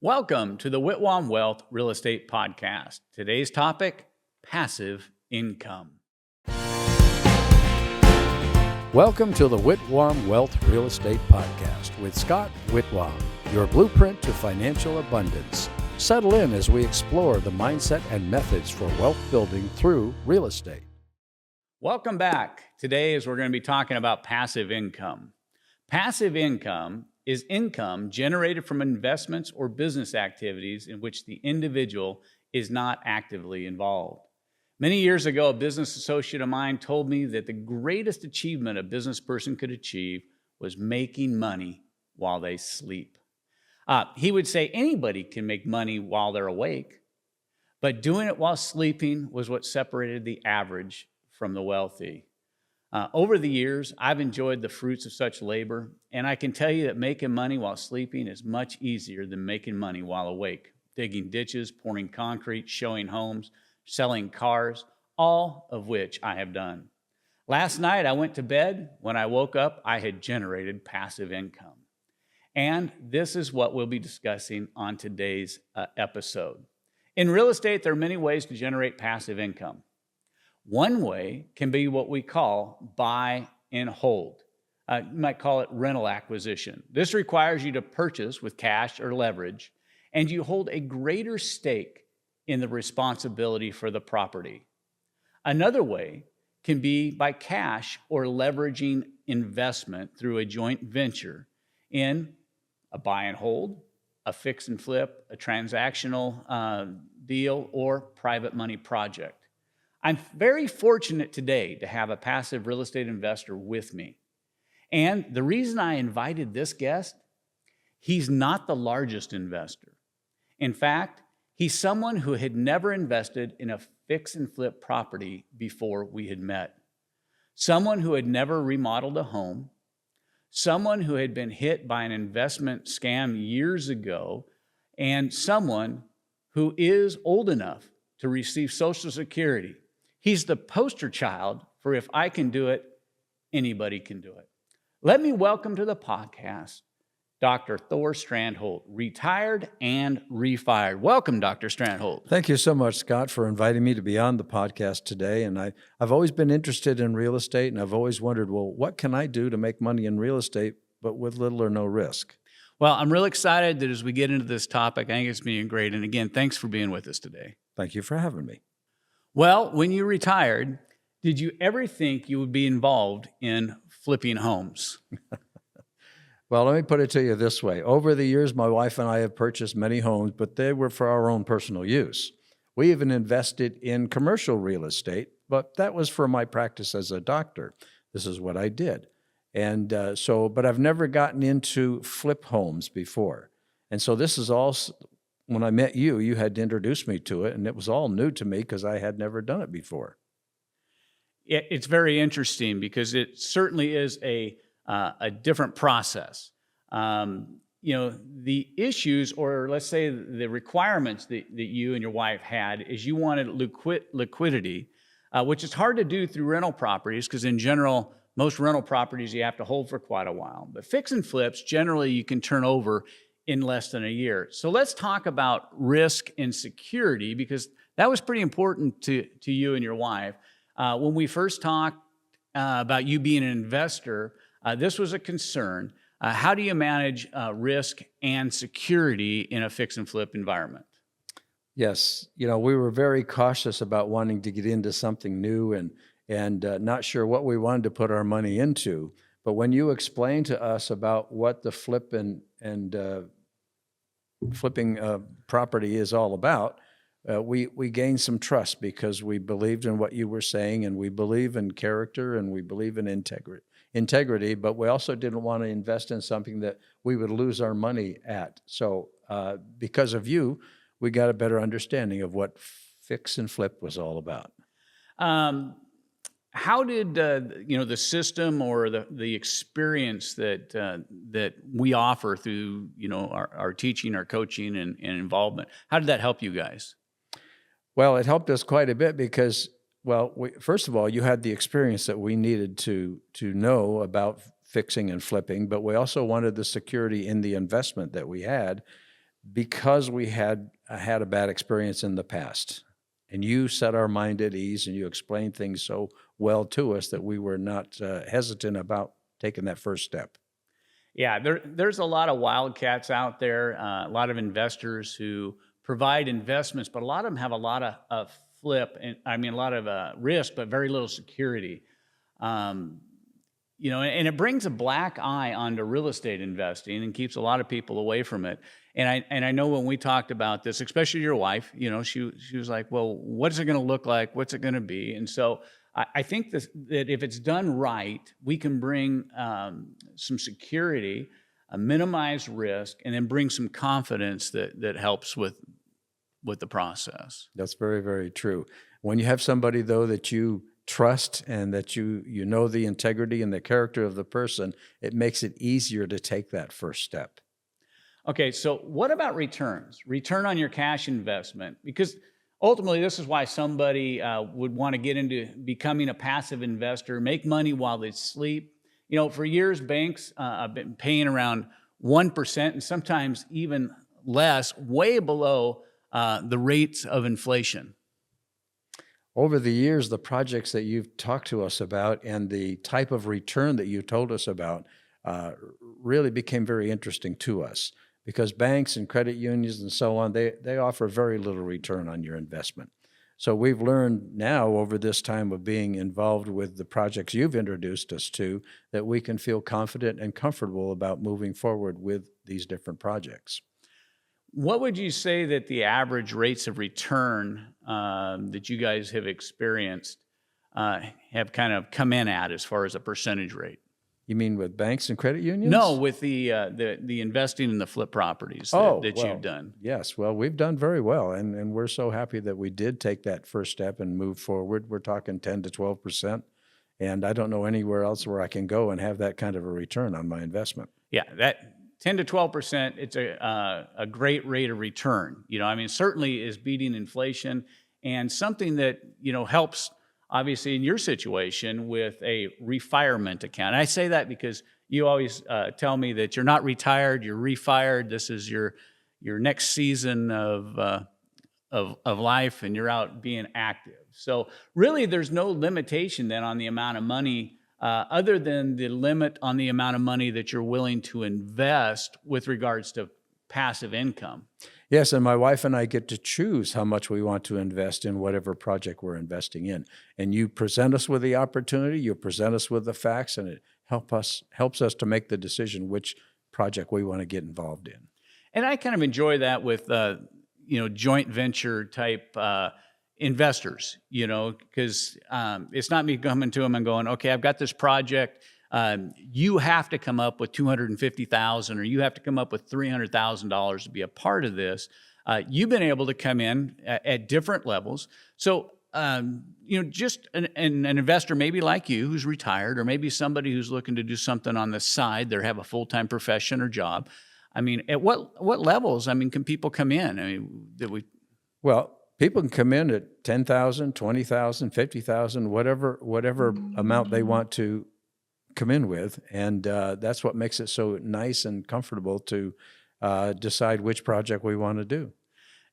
Welcome to the Whitwam Wealth Real Estate Podcast. Today's topic, passive income. Welcome to the Whitwam Wealth Real Estate Podcast with Scott Whitwam, your blueprint to financial abundance. Settle in as we explore the mindset and methods for wealth building through real estate. Welcome back. Today is we're going to be talking about passive income. Passive income is income generated from investments or business activities in which the individual is not actively involved. Many years ago, a business associate of mine told me that the greatest achievement a business person could achieve was making money while they sleep. He would say anybody can make money while they're awake, but doing it while sleeping was what separated the average from the wealthy. Over the years, I've enjoyed the fruits of such labor, and I can tell you that making money while sleeping is much easier than making money while awake. Digging ditches, pouring concrete, showing homes, selling cars, all of which I have done. Last night, I went to bed. When I woke up, I had generated passive income. And this is what we'll be discussing on today's episode. In real estate, there are many ways to generate passive income. One way can be what we call buy and hold. You might call it rental acquisition. This requires you to purchase with cash or leverage, and you hold a greater stake in the responsibility for the property. Another way can be by cash or leveraging investment through a joint venture in a buy and hold, a fix and flip, a transactional deal, or private money project. I'm very fortunate today to have a passive real estate investor with me. And the reason I invited this guest, he's not the largest investor. In fact, he's someone who had never invested in a fix and flip property before we had met. Someone who had never remodeled a home, someone who had been hit by an investment scam years ago, and someone who is old enough to receive Social Security. He's the poster child for if I can do it, anybody can do it. Let me welcome to the podcast, Dr. Thor Strandholt, retired and refired. Welcome, Dr. Strandholt. Thank you so much, Scott, for inviting me to be on the podcast today. And I've always been interested in real estate, and I've always wondered, well, what can I do to make money in real estate, but with little or no risk? Well, I'm real excited that as we get into this topic, I think it's being great. And again, thanks for being with us today. Thank you for having me. Well, when you retired, did you ever think you would be involved in flipping homes? Well, let me put it to you this way. Over the years, my wife and I have purchased many homes, but they were for our own personal use. We even invested in commercial real estate, but that was for my practice as a doctor. This is what I did. And but I've never gotten into flip homes before. And so this is all, when I met you, you had to introduce me to it, and it was all new to me because I had never done it before. It's very interesting because it certainly is a different process. The issues, or let's say the requirements that you and your wife had is you wanted liquidity, which is hard to do through rental properties because in general, most rental properties you have to hold for quite a while. But fix and flips, generally you can turn over in less than a year. So let's talk about risk and security because that was pretty important to you and your wife. When we first talked about you being an investor, this was a concern. How do you manage risk and security in a fix and flip environment? Yes, we were very cautious about wanting to get into something new and not sure what we wanted to put our money into. But when you explained to us about what the flip and flipping property is all about, we gained some trust because we believed in what you were saying, and we believe in character, and we believe in integrity, but we also didn't want to invest in something that we would lose our money at. So because of you, we got a better understanding of what fix and flip was all about. How did the system or the experience that we offer through our teaching, our coaching, and involvement? How did that help you guys? Well, it helped us quite a bit because, first of all, you had the experience that we needed to know about fixing and flipping, but we also wanted the security in the investment that we had. because we had had a bad experience in the past. And you set our mind at ease and you explained things so well to us that we were not hesitant about taking that first step. Yeah, there's a lot of wildcats out there, a lot of investors who provide investments, but a lot of them have a lot of flip, and I mean a lot of risk, but very little security. Um, and it brings a black eye onto real estate investing and keeps a lot of people away from it. And I know when we talked about this, especially your wife, she was like, "Well, what is it going to look like? What's it going to be?" And so I think that if it's done right, we can bring some security, minimize risk, and then bring some confidence that helps with the process. That's very, very true. When you have somebody, though, that you trust and that you know the integrity and the character of the person, it makes it easier to take that first step. Okay, so what about returns? Return on your cash investment? Because ultimately, this is why somebody would want to get into becoming a passive investor, make money while they sleep. For years, banks have been paying around 1% and sometimes even less, way below the rates of inflation. Over the years, the projects that you've talked to us about and the type of return that you told us about really became very interesting to us, because banks and credit unions and so on, they offer very little return on your investment. So we've learned now over this time of being involved with the projects you've introduced us to that we can feel confident and comfortable about moving forward with these different projects. What would you say that the average rates of return that you guys have experienced have kind of come in at as far as a percentage rate? You mean with banks and credit unions? No, with the investing in the flip properties that well, you've done. Yes, well, we've done very well, and we're so happy that we did take that first step and move forward. We're talking 10 to 12%, and I don't know anywhere else where I can go and have that kind of a return on my investment. Yeah, that 10 to 12%, it's a great rate of return. Certainly is beating inflation, and something that, helps obviously in your situation with a refirement account. And I say that because you always tell me that you're not retired, you're refired. This is your next season of life, and you're out being active. So really, there's no limitation then on the amount of money, other than the limit on the amount of money that you're willing to invest with regards to passive income. Yes, and my wife and I get to choose how much we want to invest in whatever project we're investing in. And you present us with the opportunity, you present us with the facts, and it helps us to make the decision which project we want to get involved in. And I kind of enjoy that with joint venture type investors, because it's not me coming to them and going, okay, I've got this project. You have to come up with $250,000 or you have to come up with $300,000 to be a part of this. You've been able to come in at different levels. So, just an investor maybe like you who's retired, or maybe somebody who's looking to do something on the side, they have a full-time profession or job. At what levels, can people come in? Well, people can come in at $10,000, $20,000, $50,000, whatever amount they want to come in with, and that's what makes it so nice and comfortable to decide which project we want to do.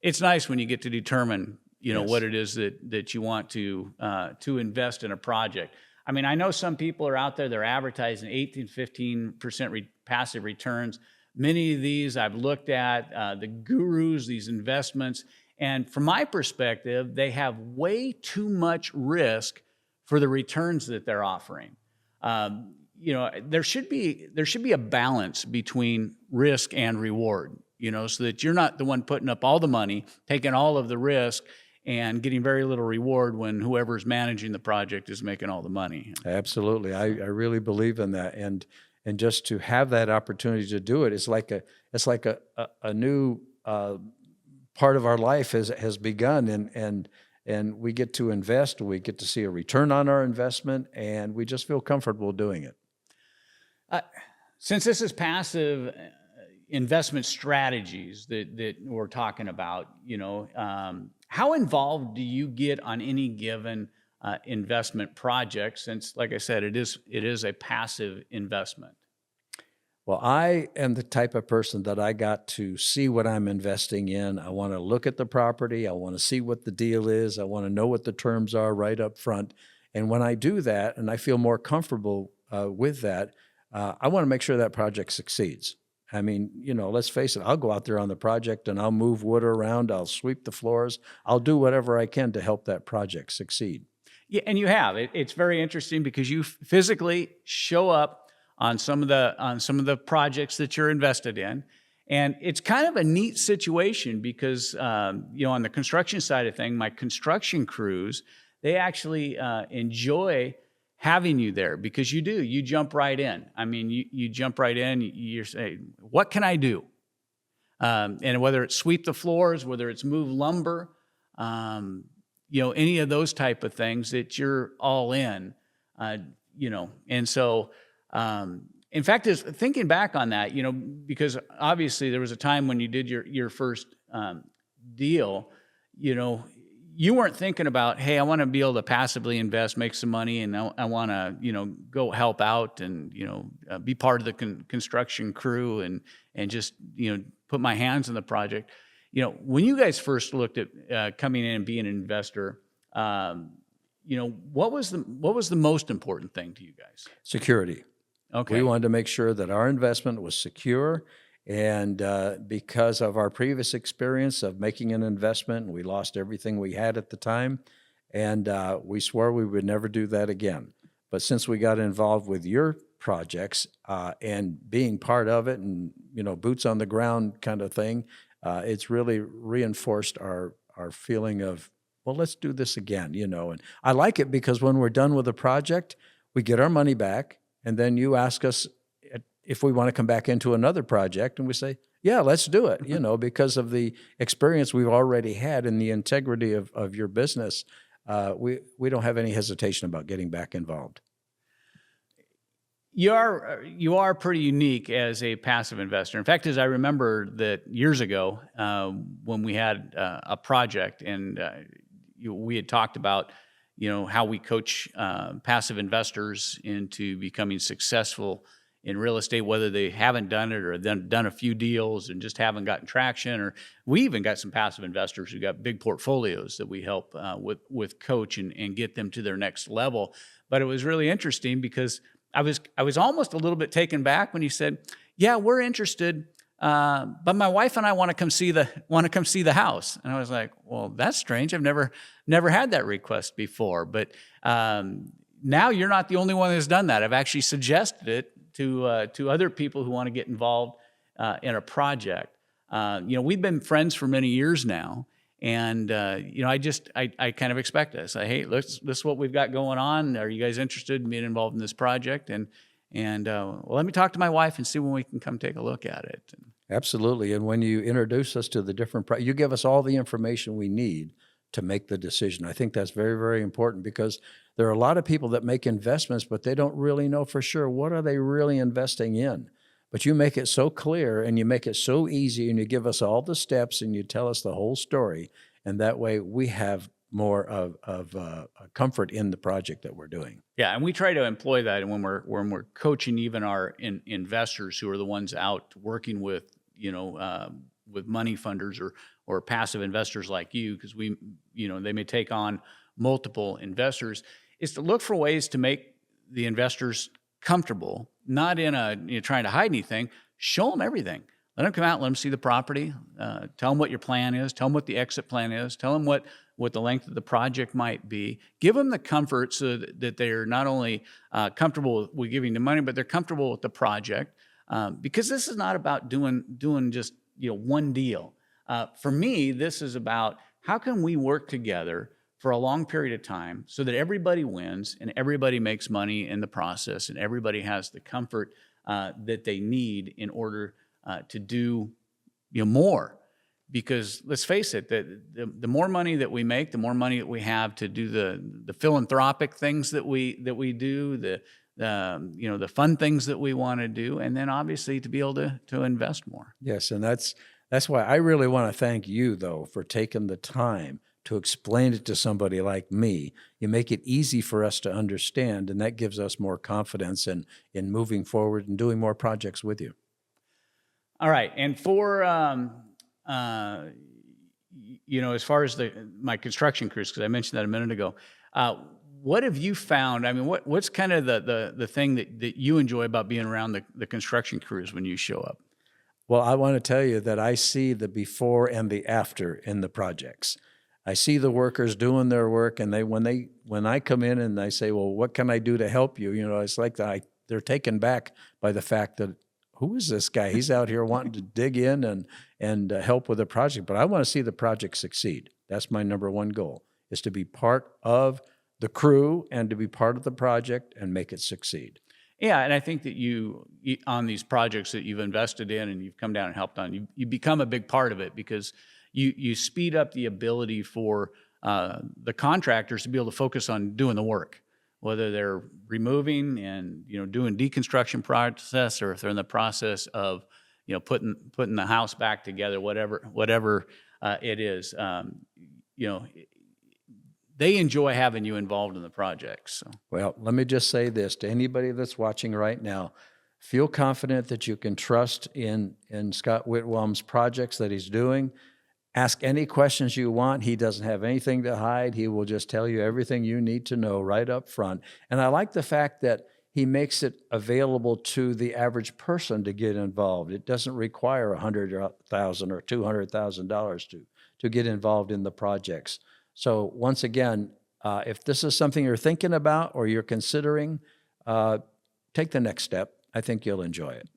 It's nice when you get to determine, Yes. what it is that you want to invest in a project. I know some people are out there, they're advertising 18 to 15% passive returns. Many of these I've looked at, the gurus, these investments, and from my perspective, they have way too much risk for the returns that they're offering. There should be a balance between risk and reward, so that you're not the one putting up all the money, taking all of the risk, and getting very little reward when whoever's managing the project is making all the money. Absolutely, I really believe in that, and just to have that opportunity to do it, it's like a new part of our life has begun, and we get to invest, we get to see a return on our investment, and we just feel comfortable doing it. Since this is passive investment strategies that we're talking about, how involved do you get on any given investment project? Since, like I said, it is a passive investment. Well, I am the type of person that I got to see what I'm investing in. I want to look at the property. I want to see what the deal is. I want to know what the terms are right up front. And when I do that, and I feel more comfortable with that, I want to make sure that project succeeds. I mean, let's face it, I'll go out there on the project and I'll move wood around, I'll sweep the floors, I'll do whatever I can to help that project succeed. Yeah, and you have. It's very interesting because you physically show up on some of the projects that you're invested in, and it's kind of a neat situation because on the construction side of things, my construction crews, they actually enjoy having you there because you jump right in. I mean, you jump right in. You're saying, "What can I do?" And whether it's sweep the floors, whether it's move lumber, any of those type of things that you're all in, and so. In fact, is thinking back on that, because obviously there was a time when you did your first deal, you weren't thinking about, hey, I want to be able to passively invest, make some money, and I want to, go help out and, be part of the construction crew and just, put my hands in the project. When you guys first looked at coming in and being an investor, what was the most important thing to you guys? Security. Okay. We wanted to make sure that our investment was secure, and because of our previous experience of making an investment, we lost everything we had at the time, and we swore we would never do that again. But since we got involved with your projects and being part of it and, boots on the ground kind of thing, it's really reinforced our feeling of, well, let's do this again, And I like it because when we're done with a project, we get our money back. And then you ask us if we want to come back into another project, and we say, yeah, let's do it, because of the experience we've already had and the integrity of your business. We don't have any hesitation about getting back involved. You are pretty unique as a passive investor. In fact, as I remember that years ago when we had a project and we had talked about how we coach passive investors into becoming successful in real estate, whether they haven't done it or done a few deals and just haven't gotten traction. Or we even got some passive investors who got big portfolios that we help with coach and get them to their next level. But it was really interesting because I was almost a little bit taken back when you said, "Yeah, we're interested, but my wife and I want to come see the house." And I was like, "Well, that's strange. I've never had that request before." But now you're not the only one that's done that. I've actually suggested it to other people who want to get involved in a project. We've been friends for many years now, and I kind of expect this. Hey, this is what we've got going on. Are you guys interested in being involved in this project? And let me talk to my wife and see when we can come take a look at it. Absolutely. And when you introduce us to the different, you give us all the information we need to make the decision. I think that's very, very important because there are a lot of people that make investments, but they don't really know for sure what are they really investing in. But you make it so clear and you make it so easy and you give us all the steps and you tell us the whole story. And that way we have more of comfort in the project that we're doing. Yeah, and we try to employ that when we're coaching even our investors who are the ones out working with with money funders or passive investors like you, because they may take on multiple investors, is to look for ways to make the investors comfortable, not in trying to hide anything. Show them everything. Let them come out, let them see the property, tell them what your plan is, tell them what the exit plan is, tell them what the length of the project might be. Give them the comfort so that they're not only comfortable with giving the money, but they're comfortable with the project. Because this is not about doing just one deal. For me, this is about how can we work together for a long period of time so that everybody wins and everybody makes money in the process and everybody has the comfort that they need in order to do more. Because let's face it, the more money that we make, the more money that we have to do the philanthropic things that we do, the fun things that we want to do, and then obviously to be able to invest more. Yes, and that's why I really want to thank you though for taking the time to explain it to somebody like me. You make it easy for us to understand, and that gives us more confidence in moving forward and doing more projects with you. All right. And for, as far as my construction crews, because I mentioned that a minute ago, what have you found? I mean, what's kind of the thing that you enjoy about being around the construction crews when you show up? Well, I want to tell you that I see the before and the after in the projects. I see the workers doing their work, and when I come in and I say, "Well, what can I do to help you?" It's like they're taken back by the fact that, who is this guy? He's out here wanting to dig in and help with a project. But I want to see the project succeed. That's my number one goal, is to be part of the crew and to be part of the project and make it succeed. Yeah, and I think that you, on these projects that you've invested in and you've come down and helped on, you become a big part of it, because you speed up the ability for the contractors to be able to focus on doing the work, whether they're removing and doing deconstruction process, or if they're in the process of putting the house back together, whatever it is. They enjoy having you involved in the projects. So. Well, let me just say this to anybody that's watching right now. Feel confident that you can trust in Scott Whitwam's projects that he's doing. Ask any questions you want. He doesn't have anything to hide. He will just tell you everything you need to know right up front. And I like the fact that he makes it available to the average person to get involved. It doesn't require $100,000 or $200,000 to get involved in the projects. So once again, if this is something you're thinking about or you're considering, take the next step. I think you'll enjoy it.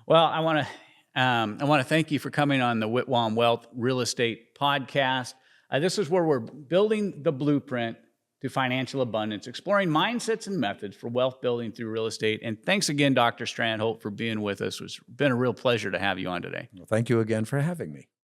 Well, I want to thank you for coming on the Whitwam Wealth Real Estate Podcast. This is where we're building the blueprint to financial abundance, exploring mindsets and methods for wealth building through real estate. And thanks again, Dr. Strandholt, for being with us. It's been a real pleasure to have you on today. Well, thank you again for having me.